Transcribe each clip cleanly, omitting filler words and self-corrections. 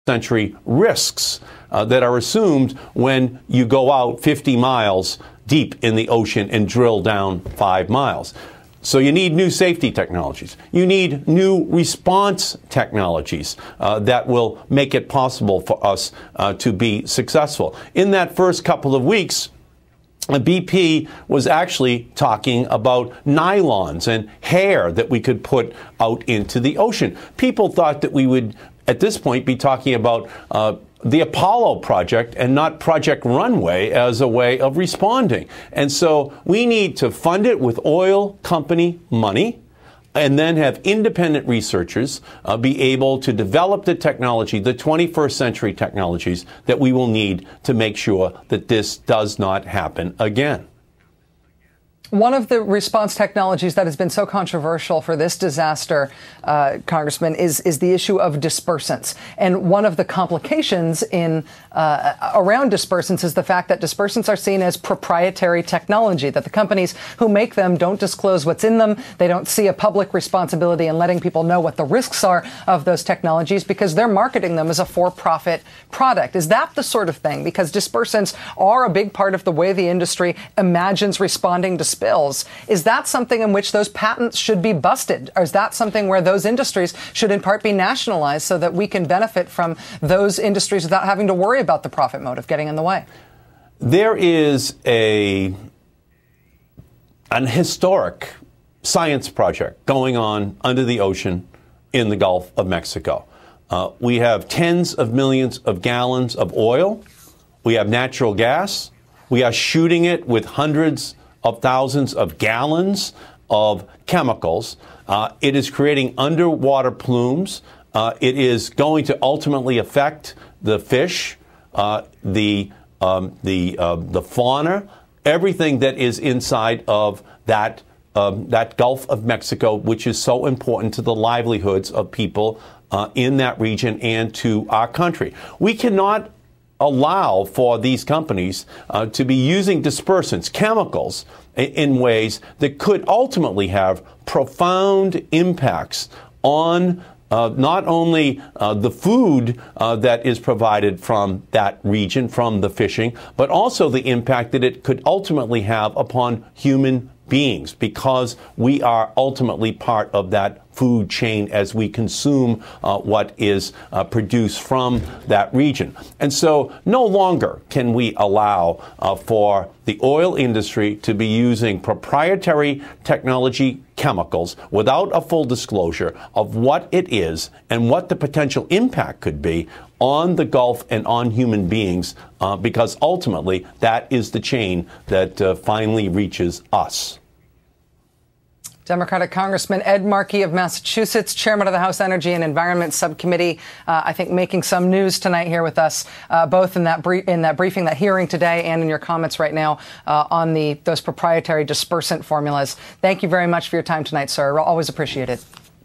century risks that are assumed when you go out 50 miles deep in the ocean and drill down 5 miles. So you need new safety technologies. You need new response technologies that will make it possible for us to be successful. In that first couple of weeks, BP was actually talking about nylons and hair that we could put out into the ocean. People thought that we would, at this point, be talking about the Apollo project and not Project Runway as a way of responding. And so we need to fund it with oil company money and then have independent researchers be able to develop the technology, the 21st century technologies that we will need to make sure that this does not happen again. One of the response technologies that has been so controversial for this disaster, Congressman, is the issue of dispersants. And one of the complications around dispersants is the fact that dispersants are seen as proprietary technology, that the companies who make them don't disclose what's in them. They don't see a public responsibility in letting people know what the risks are of those technologies because they're marketing them as a for-profit product. Is that the sort of thing? Because dispersants are a big part of the way the industry imagines responding to spills. Is that something in which those patents should be busted? Or is that something where those industries should in part be nationalized so that we can benefit from those industries without having to worry about the profit motive getting in the way? There is an historic science project going on under the ocean in the Gulf of Mexico. We have tens of millions of gallons of oil. We have natural gas. We are shooting it with hundreds of thousands of gallons of chemicals. It is creating underwater plumes. It is going to ultimately affect the fish, the fauna, everything that is inside of that Gulf of Mexico, which is so important to the livelihoods of people in that region and to our country. We cannot allow for these companies to be using dispersants, chemicals, in ways that could ultimately have profound impacts on not only the food that is provided from that region, from the fishing, but also the impact that it could ultimately have upon human beings, because we are ultimately part of that food chain as we consume what is produced from that region. And so no longer can we allow for the oil industry to be using proprietary technology chemicals without a full disclosure of what it is and what the potential impact could be on the Gulf and on human beings, because ultimately that is the chain that finally reaches us. Democratic Congressman Ed Markey of Massachusetts, chairman of the House Energy and Environment Subcommittee, I think making some news tonight here with us, both in that briefing, that hearing today, and in your comments right now on those proprietary dispersant formulas. Thank you very much for your time tonight, sir. Always appreciate it.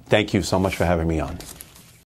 Thank you so much for having me on.